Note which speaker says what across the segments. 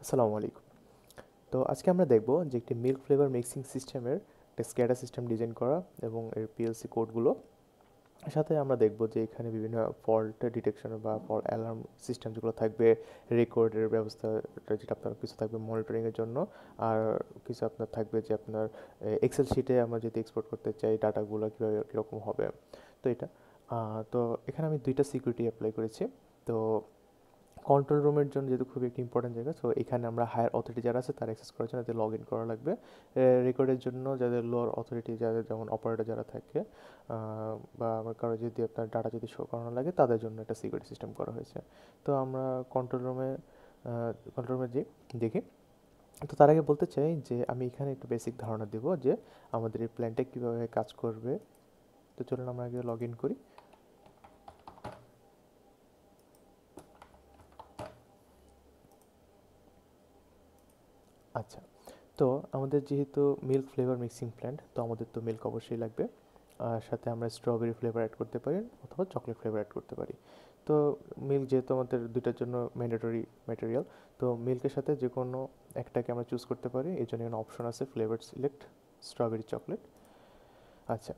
Speaker 1: আসসালামু আলাইকুম। তো আজকে আমরা দেখব যে একটি মিল্ক ফ্লেভার মিক্সিং সিস্টেমের একটা স্ক্যাডা সিস্টেম ডিজাইন করা এবং এর পিএলসি কোডগুলো। সাথে আমরা দেখব যে এখানে বিভিন্ন ফল্ট ডিটেকশন বা ফল্ট অ্যালার্ম সিস্টেম যেগুলো থাকবে, রেকর্ডের ব্যবস্থা, যেটা আপনার কিছু থাকবে মনিটরিংয়ের জন্য, আর কিছু আপনার থাকবে যে আপনার এক্সেল শিটে আমরা যদি এক্সপোর্ট করতে চাই ডাটাগুলো কীভাবে কীরকম হবে। তো এটা তো এখানে আমি দুইটা সিকিউরিটি অ্যাপ্লাই করেছি। তো কন্ট্রোল রুমের জন্য যেহেতু খুবই একটি ইম্পর্টেন্ট জায়গা, সো এখানে আমরা হায়ার অথরিটি যারা আছে তারা অ্যাক্সেস করার জন্য এতে লগ ইন করা লাগবে। রেকর্ডের জন্য যাদের লোয়ার অথরিটি, যাদের যেমন অপারেটর যারা থাকে, বা আমার কারো যদি আপনার ডাটা যদি শো করানো লাগে তাদের জন্য একটা সিকিউরিটি সিস্টেম করা হয়েছে। তো আমরা কন্ট্রোল রুমে যে দেখি। তো তার আগে বলতে চাই যে আমি এখানে একটু বেসিক ধারণা দেবো যে আমাদের এই প্ল্যানটা কীভাবে কাজ করবে। তো চলুন আমরা আগে লগ ইন করি। আচ্ছা, তো আমাদের যেহেতু মিল্ক ফ্লেভার মিক্সিং প্ল্যান্ট, তো আমাদের তো মিল্ক অবশ্যই লাগবে। আর সাথে আমরা স্ট্রবেরি ফ্লেভার অ্যাড করতে পারি অথবা চকলেট ফ্লেভার অ্যাড করতে পারি। তো মিল্ক যেহেতু আমাদের দুইটার জন্য ম্যান্ডেটরি ম্যাটেরিয়াল, তো মিল্কের সাথে যে কোনো একটাকে আমরা চুজ করতে পারি। এই জন্য এখানে অপশন আছে ফ্লেভার সিলেক্ট স্ট্রবেরি চকলেট। আচ্ছা,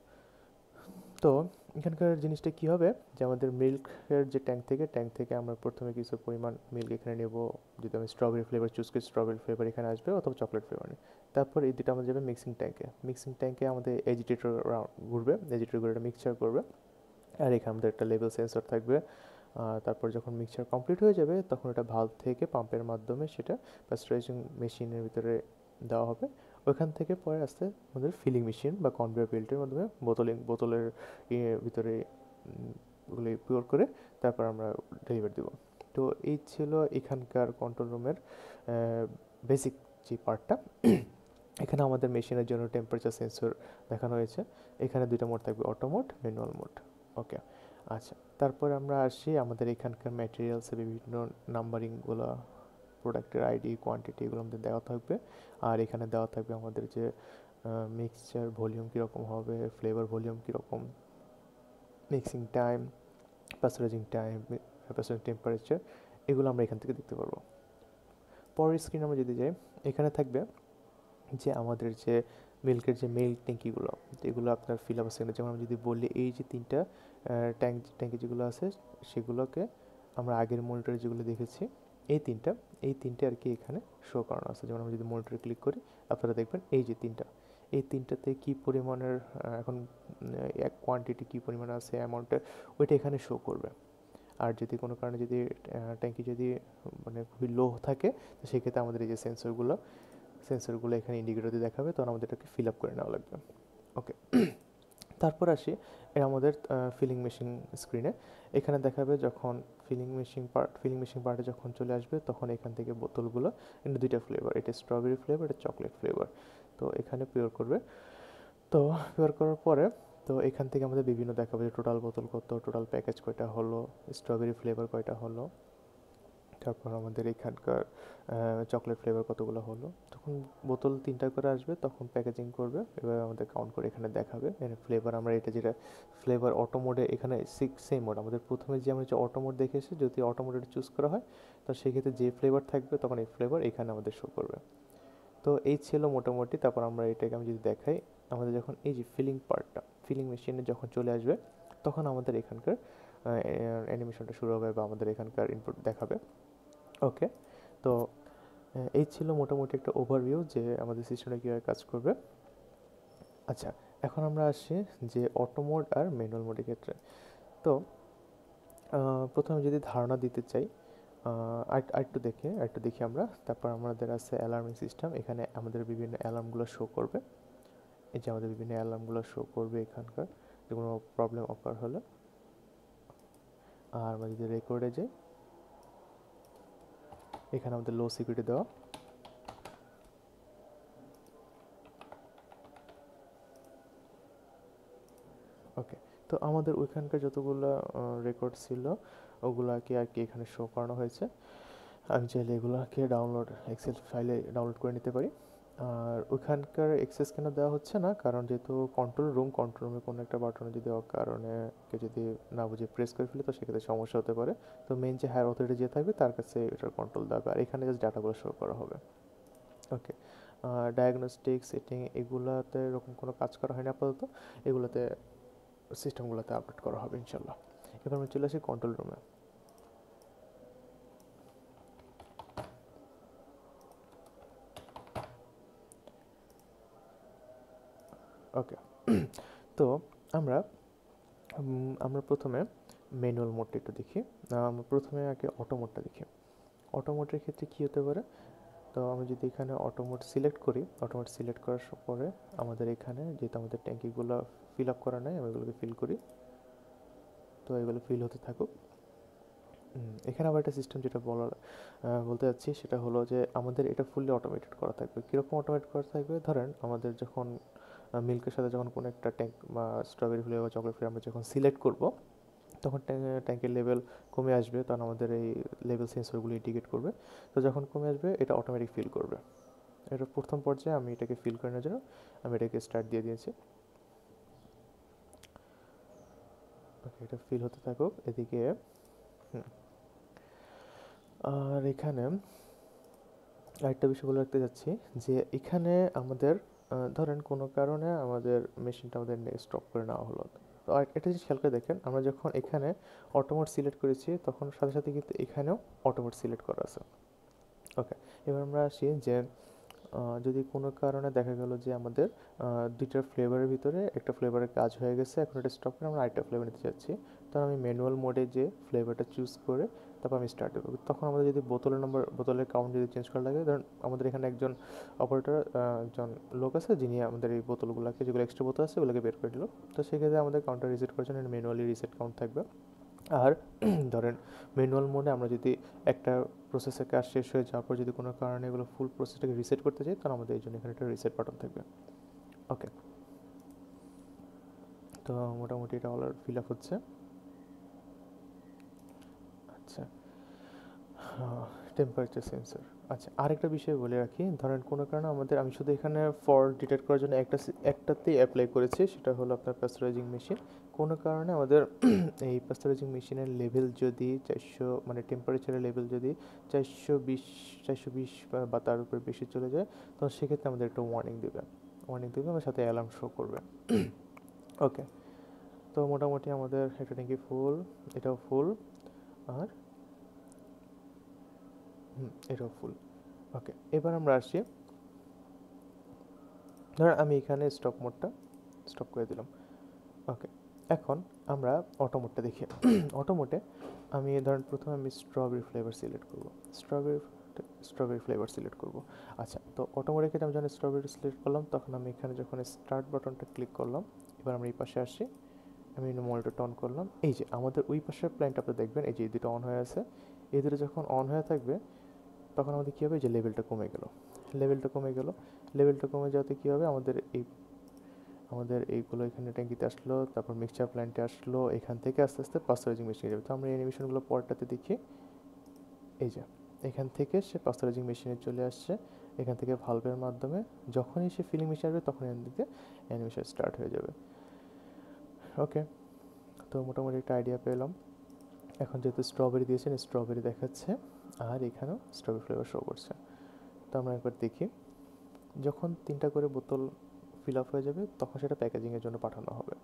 Speaker 1: তো এখানকার জিনিসটা কী হবে যে আমাদের মিল্কের যে ট্যাঙ্ক থেকে আমরা প্রথমে কিছু পরিমাণ মিল্ক এখানে নেব। যদি আমি স্ট্রবেরি ফ্লেভার চুজ করি, স্ট্রবেরি ফ্লেভার এখানে আসবে অথবা চকলেট ফ্লেভার নেই। তারপর এই দুটো আমাদের যাবে মিক্সিং ট্যাঙ্কে আমাদের এজিটেটর ঘুরবে, এজিটেটর ঘুরে একটা মিক্সচার করবে। আর এখানে আমাদের একটা লেভেল সেন্সর থাকবে। তারপর যখন মিক্সচার কমপ্লিট হয়ে যাবে তখন এটা ভালভ থেকে পাম্পের মাধ্যমে সেটা পাস্টারাইজিং মেশিনের ভিতরে দেওয়া হবে। ওইখান থেকে পরে আস্তে আমাদের ফিলিং মেশিন বা কনভেয়ার বেল্টের মাধ্যমে বোতলের ভিতরে ওগুলি পিওর করে তারপর আমরা ডেলিভারি দেবো। তো এই ছিল এখানকার কন্ট্রোল রুমের বেসিক যে পার্টটা। এখানে আমাদের মেশিনের জন্য টেম্পারেচার সেন্সর দেখানো হয়েছে। এখানে দুইটা মোড থাকবে, অটো মোড, ম্যানুয়াল মোড। ওকে, আচ্ছা। তারপর আমরা আসি আমাদের এখানকার ম্যাটেরিয়ালসের বিভিন্ন নাম্বারিংগুলো, প্রোডাক্টের আইডি, কোয়ান্টিটি, এগুলো আমাদের দেওয়া থাকবে। আর এখানে দেওয়া থাকবে আমাদের যে মিক্সচার ভলিউম কীরকম হবে, ফ্লেভার ভলিউম কীরকম, মিক্সিং টাইম, পাস্টারাইজিং টেম্পারেচার, এগুলো আমরা এখান থেকে দেখতে পারবো। পরের স্ক্রিন আমরা যদি যাই, এখানে থাকবে যে আমাদের যে মিল্কের যে মেল ট্যাঙ্কিগুলো, এগুলো আপনার ফিল আপ সেকেন্ডে, যেমন আমি যদি বলি এই যে তিনটা ট্যাঙ্কি যেগুলো আছে সেগুলোকে আমরা আগের মনিটরে যেগুলো দেখেছি, এই তিনটে আর কি এখানে শো করানো আছে। যেমন আমরা যদি মনিটরে ক্লিক করি আপনারা দেখবেন এই তিনটাতে কী পরিমাণের এখন এক কোয়ান্টিটি কী পরিমাণ আছে অ্যামাউন্টের, ওইটা এখানে শো করবে। আর যদি কোনো কারণে যদি ট্যাঙ্কি যদি মানে খুবই লো থাকে, তো সেক্ষেত্রে আমাদের এই যে সেন্সরগুলো এখানে ইন্ডিকেটর দিয়ে দেখাবে, তখন আমাদের এটাকে ফিল আপ করে নেওয়া লাগবে। ওকে, তারপর আসি আমাদের ফিলিং মেশিন স্ক্রিনে। এখানে দেখাবে যখন ফিলিং মেশিন পার্টে যখন চলে আসবে তখন এখান থেকে বোতলগুলো, কিন্তু দুইটা ফ্লেভার, এটা স্ট্রবেরি ফ্লেভার, এটা চকলেট ফ্লেভার। তো এখানে পিওর করবে। তো পিওর করার পরে তো এখান থেকে আমাদের বিভিন্ন দেখাবে যে টোটাল বোতল কত, টোটাল প্যাকেজ কয়টা হলো, স্ট্রবেরি ফ্লেভার কয়টা হলো, তারপর আমাদের এখানকার চকলেট ফ্লেভার কতগুলো হলো। তখন বোতল তিনটা করে আসবে, তখন প্যাকেজিং করবে, এবার আমাদের কাউন্ট করে এখানে দেখাবে। এখানে ফ্লেভার আমরা এটা যেটা ফ্লেভার অটো মোডে, এখানে সেম মোড আমাদের প্রথমে যে আমরা যে অটো মোড দেখেছি, যদি অটো মোড চুজ করা হয় তো সেক্ষেত্রে যে ফ্লেভার থাকবে তখন এই ফ্লেভার এখানে আমাদের শো করবে। তো এই ছিল মোটামুটি। তারপর আমরা এটাকে আমি যদি দেখাই, আমাদের যখন এই যে ফিলিং মেশিনে যখন চলে আসবে তখন আমাদের এখানকার অ্যানিমেশনটা শুরু হবে বা আমাদের এখানকার ইনপুট দেখাবে। ওকে, তো এই ছিল মোটামুটি একটা ওভারভিউ যে আমাদের সিস্টেমটা কীভাবে কাজ করবে। আচ্ছা, এখন আমরা আসি যে অটো মোড আর ম্যানুয়াল মোডের ক্ষেত্রে। তো প্রথমে যদি ধারণা দিতে চাই, আরেকটু দেখি আমরা। তারপর আমাদের আছে অ্যালার্মিং সিস্টেম, এখানে আমাদের বিভিন্ন অ্যালার্মগুলো শো করবে। এই যে আমাদের বিভিন্ন অ্যালার্মগুলো শো করবে এখানকার, যে কোনো প্রবলেম অকার হলে। আর আমরা যদি রেকর্ডে যাই, এখানে আমাদের লো সিকিউরিটি দেওয়া। ওকে, তো আমাদের ওইখানকার যতগুলো রেকর্ড ছিল ওগুলাকে আর কি এখানে শো করানো হয়েছে। আমি চাইলে এগুলোকে এক্সেল ফাইলে ডাউনলোড করে নিতে পারি। আর ওইখানকার এক্সেস কেন দেওয়া হচ্ছে না, কারণ যেহেতু কন্ট্রোল রুমে কোনো একটা বাটনে যদি কারণে কেউ যদি না বুঝে প্রেস করে ফেলে, তো সেক্ষেত্রে সমস্যা হতে পারে। তো মেন যে হায়ার অথরিটি যে থাকবে তার কাছে এটার কন্ট্রোল দেওয়া হবে, আর এখানে জাস্ট ডাটাগুলো শো করা হবে। ওকে, ডায়াগনস্টিক সেটিং এগুলাতে এরকম কোনো কাজ করা হয়নি আপাতত, এগুলোতে সিস্টেমগুলোতে আপডেট করা হবে ইনশাল্লাহ। এবার আমি চলে আসি কন্ট্রোল রুমে। ওকে, তো আমরা আমরা প্রথমে ম্যানুয়াল মোডটা একটু দেখি। আমরা প্রথমে আগে অটো মোডটা দেখি। অটো মোডের ক্ষেত্রে কী হতে পারে, তো আমি যদি এখানে অটো মোড সিলেক্ট করি, অটো মোড সিলেক্ট করার পরে আমাদের এখানে যেহেতু আমাদের ট্যাঙ্কিগুলো ফিল আপ করা নাই, আমি এগুলোকে ফিল করি। তো এগুলো ফিল হতে থাকুক। এখানে আবার একটা সিস্টেম যেটা বলতে যাচ্ছি সেটা হলো যে আমাদের এটা ফুললি অটোমেটেড করা থাকবে। কীরকম অটোমেট করা থাকবে, ধরেন আমাদের যখন মিল্কের সাথে যখন কোনো একটা ট্যাঙ্ক বা স্ট্রবেরি ফ্লেভার বা চকলেট ফ্লেভার আমরা যখন সিলেক্ট করব, তখন ট্যাঙ্কের লেভেল কমে আসবে, তখন আমাদের এই লেভেল সেন্সরগুলো ইন্ডিকেট করবে। তো যখন কমে আসবে এটা অটোমেটিক ফিল করবে। এটা প্রথম পর্যায়ে আমি এটাকে ফিল করানোর জন্য আমি এটাকে স্টার্ট দিয়ে দিয়েছি। ওকে, এটা ফিল হতে থাকুক এদিকে। আর এখানে আরেকটা বিষয় বলে রাখতে যাচ্ছি যে এখানে আমাদের ধরেন কোনো কারণে আমাদের মেশিনটা আমাদের স্টপ করে নেওয়া হলো। তো একটা জিনিস খেয়াল করে দেখেন, আমরা যখন এখানে অটোমোড সিলেক্ট করেছি তখন সাথে সাথে কিন্তু এখানেও অটোমোড সিলেক্ট করা আছে। ওকে, এবার আমরা আসি যে যদি কোনো কারণে দেখা গেল যে আমাদের দুইটার ফ্লেভারের ভিতরে একটা ফ্লেভারের কাজ হয়ে গেছে, এখন এটা স্টপ করে আমরা আরেকটা ফ্লেভার নিতে চাচ্ছি, তখন আমি ম্যানুয়াল মোডে যে ফ্লেভারটা চুজ করে তারপর আমি স্টার্ট দেবো। তখন আমাদের যদি বোতলের কাউন্ট যদি চেঞ্জ করা লাগে, ধরুন আমাদের এখানে একজন অপারেটর, একজন লোক আছে যিনি আমাদের এই বোতলগুলোকে, যেগুলো এক্সট্রা বোতল আছে ওগুলোকে বের করে দিল। তো সেক্ষেত্রে আমাদের কাউন্টার রিসেট করার জন্য ম্যানুয়ালি রিসেট কাউন্ট থাকবে। আর ধরেন ম্যানুয়াল মোডে আমরা যদি একটা প্রসেসের কাজ শেষ হয়ে যাওয়ার পর যদি কোনো কারণে এগুলো ফুল প্রসেসটাকে রিসেট করতে চাই, তাহলে আমাদের এই জন্য এখানে একটা রিসেট বাটন থাকবে। ওকে, তো মোটামুটি এটা অল ফিল আপ হচ্ছে। আচ্ছা, টেম্পারেচার সেন্সর। আচ্ছা, আরেকটা বিষয় বলে রাখি, ধরেন কোনো কারণে আমি শুধু এখানে ফল্ট ডিটেক্ট করার জন্য একটাতেই অ্যাপ্লাই করেছি, সেটা হলো আপনার পাস্টারাইজিং মেশিন। কোনো কারণে আমাদের এই পাস্টারাইজিং মেশিনের লেভেল যদি 400, মানে টেম্পারেচারের লেভেল যদি 420 বা তার উপরে বেশি চলে যায়, তো সেক্ষেত্রে আমাদের একটা ওয়ার্নিং দেবে আমার সাথে অ্যালার্ম শো করবে। ওকে, তো মোটামুটি আমাদের একটা ট্যাঙ্কি ফুল, এটাও ফুল, আর এটাও ফুল। ওকে, এবার আমরা আসি, ধরেন আমি এখানে স্টপ করে দিলাম। ওকে, এখন আমরা অটো মোডটা দেখি। অটো মোডে আমি ধরেন প্রথমে আমি স্ট্রবেরি ফ্লেভার সিলেক্ট করব। আচ্ছা, তো অটো মোডের ক্ষেত্রে আমি যখন স্ট্রবেরি সিলেক্ট করলাম, তখন আমি এখানে যখন স্টার্ট বাটনটা ক্লিক করলাম, এবার আমরা এই পাশে আসি, আমি মনিটরটা অন করলাম। এই যে আমাদের ওই পাশের প্ল্যানটা আপনি দেখবেন, এই যে এই দুটো অন হয়ে আছে, এই দুটো যখন অন হয়ে থাকবে তখন আমাদের কী হবে, যে লেভেলটা কমে যাওয়াতে কী হবে, আমাদের এইগুলো এখানে ট্যাঙ্কিতে আসলো, তারপর মিক্সচার প্ল্যান্টে আসলো, এখান থেকে আস্তে আস্তে পাস্টারাইজিং মেশিনে যাবে। তো আমরা এই অ্যানিমেশনগুলো পরটাতে দেখি, এই যে এখান থেকে সে পাস্টারাইজিং মেশিনে চলে আসছে, এখান থেকে ভালভের মাধ্যমে যখনই সে ফিলিং মেশিন আসবে তখন এখান থেকে অ্যানিমেশন স্টার্ট হয়ে যাবে। ওকে, তো মোটামুটি একটা আইডিয়া পেলাম। এখন যেহেতু স্ট্রবেরি দিয়েছেন, স্ট্রবেরি দেখাচ্ছে, আর এখানেও স্ট্রবেরি ফ্লেভার শো করছে। তো আমরা একবার দেখি, যখন 3টা করে বোতল ফিল আপ হয়ে যাবে তখন সেটা প্যাকেজিংয়ের জন্য পাঠানো হবে।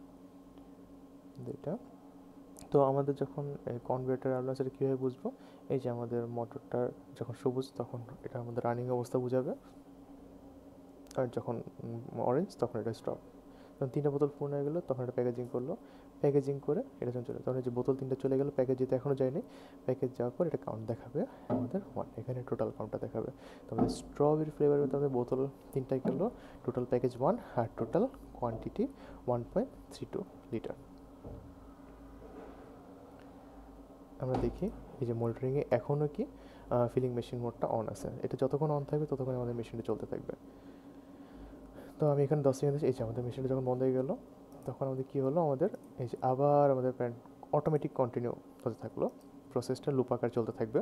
Speaker 1: এটা তো আমাদের যখন কনভার্টার আলো সেটা কীভাবে বুঝবো, এই যে আমাদের মোটরটা যখন সবুজ তখন এটা আমাদের রানিং অবস্থা বোঝাবে, আর যখন অরেঞ্জ তখন এটা স্টপ। যখন 3টা বোতল পূর্ণ হয়ে গেলো তখন এটা প্যাকেজিং করে এটা যখন চলে, তখন এই যে বোতল 3টা চলে গেলো, প্যাকেজ যেতে এখনও যায়নি, প্যাকেজ যাওয়ার পর এটা কাউন্ট দেখাবে আমাদের 1, এখানে টোটাল কাউন্টটা দেখাবে। তো আমাদের স্ট্রবেরি ফ্লেভারের মধ্যে আমাদের বোতল 3টাই গেলো, টোটাল প্যাকেজ 1, আর টোটাল কোয়ান্টিটি 1.32 লিটার। আমরা দেখি এই যে মনিটরিংয়ে এখনও কি ফিলিং মেশিন মোডটা অন আছে, এটা যতক্ষণ অন থাকবে ততক্ষণ আমাদের মেশিনটা চলতে থাকবে। তো আমি এখানে 10 সেকেন্ড, এই যে আমাদের মেশিনটা যখন বন্ধ হয়ে গেল তখন আমাদের কী হলো, আমাদের এই যে আবার আমাদের অটোমেটিক কন্টিনিউ হতে থাকলো, প্রসেসটা লুপ আকার চলতে থাকবে।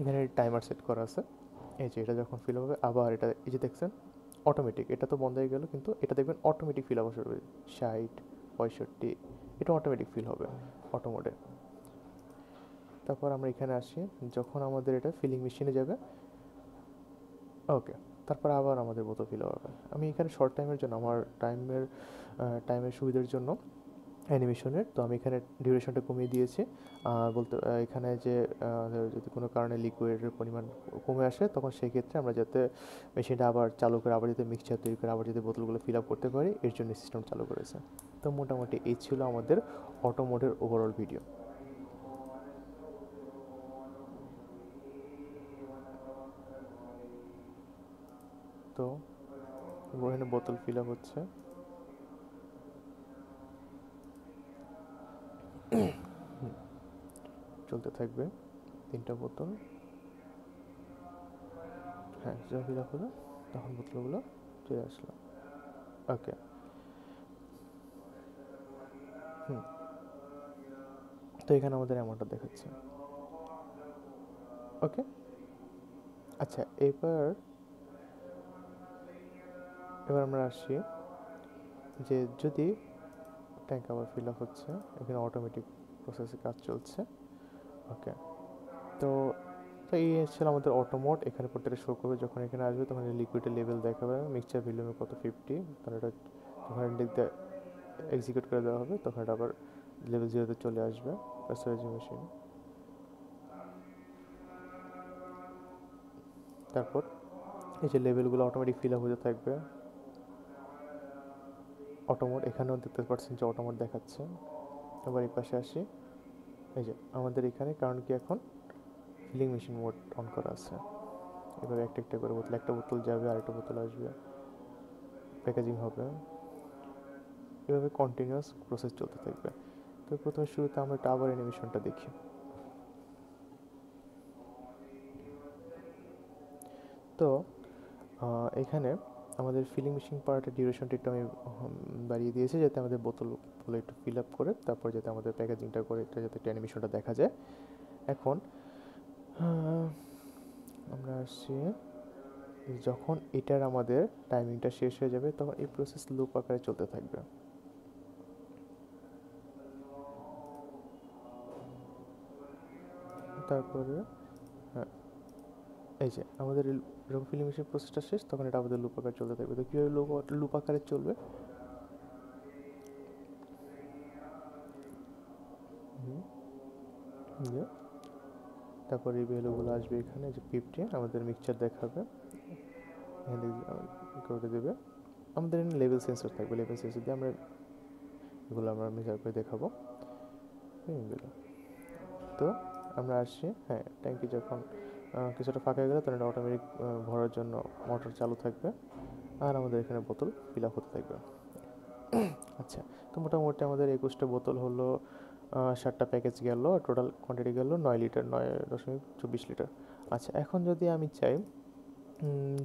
Speaker 1: এখানে টাইমার সেট করা আছে, এই যে এটা যখন ফিল হবে আবার এটা, এই যে দেখছেন অটোমেটিক, এটা তো বন্ধ হয়ে গেল, কিন্তু এটা দেখবেন অটোমেটিক ফিল আপ আসবে 60, 65, এটা অটোমেটিক ফিল হবে অটো মোডে। তারপর আমরা এখানে আসি, যখন আমাদের এটা ফিলিং মেশিনে যাবে, ওকে, তারপর আবার আমাদের বোতল ফিল হবে। আমি এখানে শর্ট টাইমের জন্য আমার টাইমের সুবিধার জন্য অ্যানিমেশনের, তো আমি এখানে ডিউরেশনটা কমিয়ে দিয়েছি। বলতে এখানে যে যদি কোনো কারণে লিকুইডের পরিমাণ কমে আসে, তখন সেই ক্ষেত্রে আমরা যাতে মেশিনটা আবার চালু করে আবার যাতে মিক্সচার তৈরি করে আবার যাতে বোতলগুলো ফিল আপ করতে পারি, এর জন্য সিস্টেম চালু করেছে। তো মোটামুটি এই ছিল আমাদের অটো মোডের ওভারঅল ভিডিও। তো এখানে বোতল ফিল আপ হচ্ছে। চলতে থাকবে 3টা বোতল। হ্যাঁ, যখন ফিল আপ হলো তখন বোতলগুলো চলে আসলো। ওকে। তো এখানে আমাদের অ্যামাউন্টটা দেখাচ্ছে। ওকে। আচ্ছা, এবার আমরা আসি যে যদি ট্যাঙ্ক আবার ফিল আপ হচ্ছে, এখানে অটোমেটিক প্রসেসে কাজ চলছে। ওকে। তো তো এই ছিল আমাদের অটোমোড। এখানে প্রত্যেকটা শো করবে, যখন এখানে আসবে তখন লিকুইডের লেভেল দেখাবে, মিক্সচার ভলিউমে কত 50, তাহলে এটা যখন লিখতে এক্সিকিউট করে দেওয়া হবে তখন এটা আবার লেভেল 0-তে চলে আসবে প্রেসারাইজিং মেশিন। তারপর এই যে লেভেলগুলো অটোমেটিক ফিল আপ হতে থাকবে। অটোমোড এখানেও দেখতে পাচ্ছেন যে অটোমোড দেখাচ্ছে। এবার এই পাশে আসি, এই যে আমাদের এখানে, কারণ কি এখন ফিলিং মেশিন মোড অন করা আছে। এভাবে একটা একটা করে বোতল, একটা বোতল যাবে আরেকটা বোতল আসবে, প্যাকেজিং হবে, এভাবে কন্টিনিউয়াস প্রসেস চলতে থাকবে। তো প্রথমে শুরুতে আমরা একটা আবার অ্যানিমেশনটা দেখি। তো এখানে আমাদের ফিলিং মেশিন পার্টের ডিউরেশনটা একটু আমি বাড়িয়ে দিয়েছি, যাতে আমাদের বোতলগুলো একটু ফিল আপ করে তারপর যাতে আমাদের প্যাকেজিংটা করে এটা যাতে একটা অ্যানিমেশনটা দেখা যায়। এখন আমরা আসছি, যখন এটার আমাদের টাইমিংটা শেষ হয়ে যাবে তখন এই প্রসেস লুপ আকারে চলতে থাকবে। তারপরে হ্যাঁ, এই যে আমাদের যখন ফিলিং মেশিন প্রসেসটা শেষ তখন এটা আমাদের লুপ আকারে চলতে থাকবে। তো কীভাবে লুপ আকারে চলবে, যে তারপর এই ভ্যালুগুলো আসবে এখানে, যে 50 আমাদের মিক্সচার দেখাবে, এখানে করে দেবে। আমাদের এখানে লেভেল সেন্সর থাকবে, লেভেল সেন্সর দিয়ে আমরা এগুলো আমরা মেজার করে দেখাবো এগুলো। তো আমরা আসছি, হ্যাঁ, ট্যাঙ্কি যখন কিছুটা ফাঁকা হয়ে গেলে তখন এটা অটোমেটিক ভরার জন্য মোটর চালু থাকবে, আর আমাদের এখানে বোতল ফিল আপ হতে থাকবে। আচ্ছা, তো মোটামুটি আমাদের 21টা বোতল হলো, 7টা প্যাকেজ গেল, টোটাল কোয়ান্টিটি গেল 9 লিটার, 9.24 লিটার। আচ্ছা, এখন যদি আমি চাই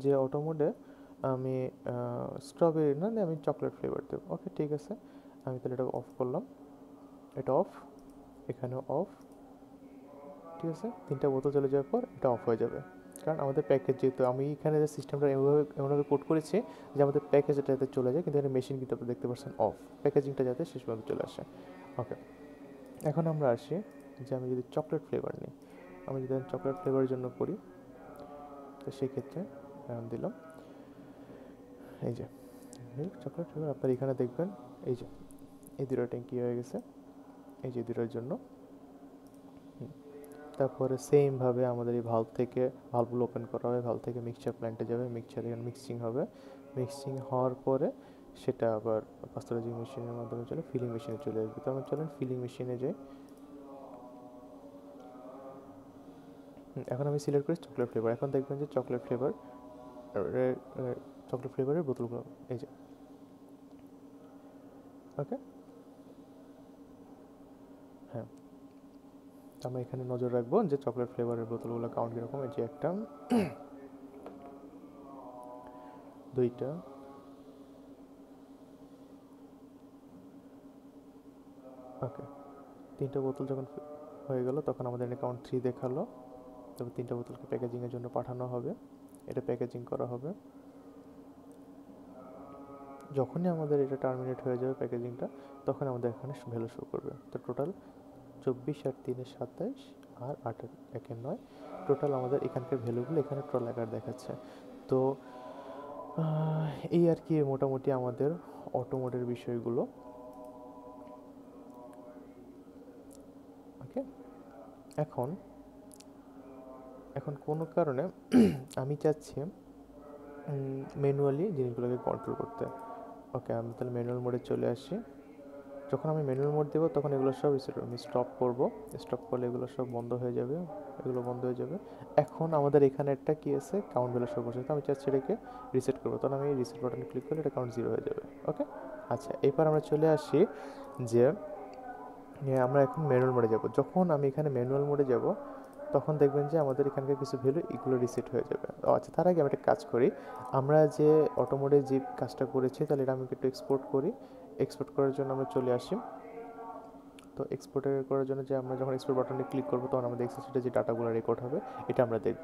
Speaker 1: যে অটো মোডে আমি স্ট্রবেরি না দিয়ে আমি চকলেট ফ্লেভার দেবো, ওকে ঠিক আছে, আমি তাহলে এটা অফ করলাম, এটা অফ, এখানেও অফ, ঠিক আছে। 3টা বোতল চলে যাওয়ার পর এটা অফ হয়ে যাবে, কারণ আমাদের প্যাকেজ, যেহেতু আমি এখানে যে সিস্টেমটা এমনভাবে কোড করেছি যে আমাদের প্যাকেজটা যাতে চলে যায়, কিন্তু এখানে মেশিন কিন্তু আপনি দেখতে পাচ্ছেন অফ, প্যাকেজিংটা যাতে শেষ পর্যন্ত চলে আসে। ওকে, এখন আমরা আসি যে আমি যদি চকলেট ফ্লেভার নিই, আমি যদি চকলেট ফ্লেভারের জন্য করি, তো সেক্ষেত্রে দিলাম এই যে চকলেট ফ্লেভার। আপনার এখানে দেখবেন এই যে এই দুটো ট্যাঙ্কি হয়ে গেছে, এই যে দুটোর জন্য। তারপরে সেমভাবে আমাদের এই ভালভগুলো ওপেন করা হবে, ভালভ থেকে মিক্সচার প্ল্যান্টে যাবে, মিক্সচার এখানে মিক্সিং হবে, মিক্সিং হওয়ার পরে সেটা আবার পাস্তুরাইজিং মেশিনের মাধ্যমে চলে ফিলিং মেশিনে চলে আসবে। তো আমরা চলেন ফিলিং মেশিনে যাই। এখন আমি সিলেক্ট করি চকলেট ফ্লেভার। এখন দেখবেন যে চকলেট ফ্লেভারের বোতলগুলো এই যে, ওকে, হ্যাঁ। আমরা এখানে নজর রাখবো যে চকলেট ফ্লেভারের বোতলগুলো কাউন্ট কীরকম, এই যে 1টা, 2টা, ওকে। 3টা বোতল যখন হয়ে গেল তখন আমাদের এখানে কাউন্ট 3 দেখালো। তবে 3টা বোতলকে প্যাকেজিংয়ের জন্য পাঠানো হবে, এটা প্যাকেজিং করা হবে। যখনই আমাদের এটা টার্মিনেট হয়ে যাবে প্যাকেজিংটা, তখন আমাদের এখানে ভ্যালু শো করবে। তো টোটাল 24 আর 3 27 আর 8 1 9, টোটাল আমাদের এখানকার ভ্যালুগুলো এখানে টোটাল আকার দেখাচ্ছে। তো এই আর কি মোটামুটি আমাদের অটোমোডের বিষয়গুলো। ওকে, এখন এখন কোনো কারণে আমি চাচ্ছি ম্যানুয়ালি জিনিসগুলোকে কন্ট্রোল করতে। ওকে, আমি তাহলে ম্যানুয়াল মোডে চলে আসি। যখন আমি ম্যানুয়াল মোড দেবো তখন এগুলো সব আমি স্টপ করব। স্টপ করলে এগুলো সব বন্ধ হয়ে যাবে, এগুলো বন্ধ হয়ে যাবে। এখন আমাদের এখানে একটা কি আছে, কাউন্ট ভ্যালু শো করছে, তো আমি চাচ্ছি এটাকে রিসেট করবো। তখন আমি রিসেট বাটনে ক্লিক করলে এটা কাউন্ট 0 হয়ে যাবে। ওকে, আচ্ছা, এবার আমরা চলে আসি যে আমরা এখন ম্যানুয়াল মোডে যাব। যখন আমি এখানে ম্যানুয়াল মোডে যাব তখন দেখবেন যে আমাদের এখানকার কিছু ভ্যালু এগুলো রিসেট হয়ে যাবে। আচ্ছা, তার আগে আমি একটা কাজ করি, আমরা যে অটো মোডে যে কাজটা করেছি তাহলে এটা আমি একটু এক্সপোর্ট করি। এক্সপোর্ট করার জন্য আমরা চলে আসি। তো এক্সপোর্টের করার জন্য যে আমরা যখন এক্সপোর্ট বাটনে ক্লিক করবো তখন আমাদের এক্সেল শিটে যে ডাটাগুলো রেকর্ড হবে এটা আমরা দেখব।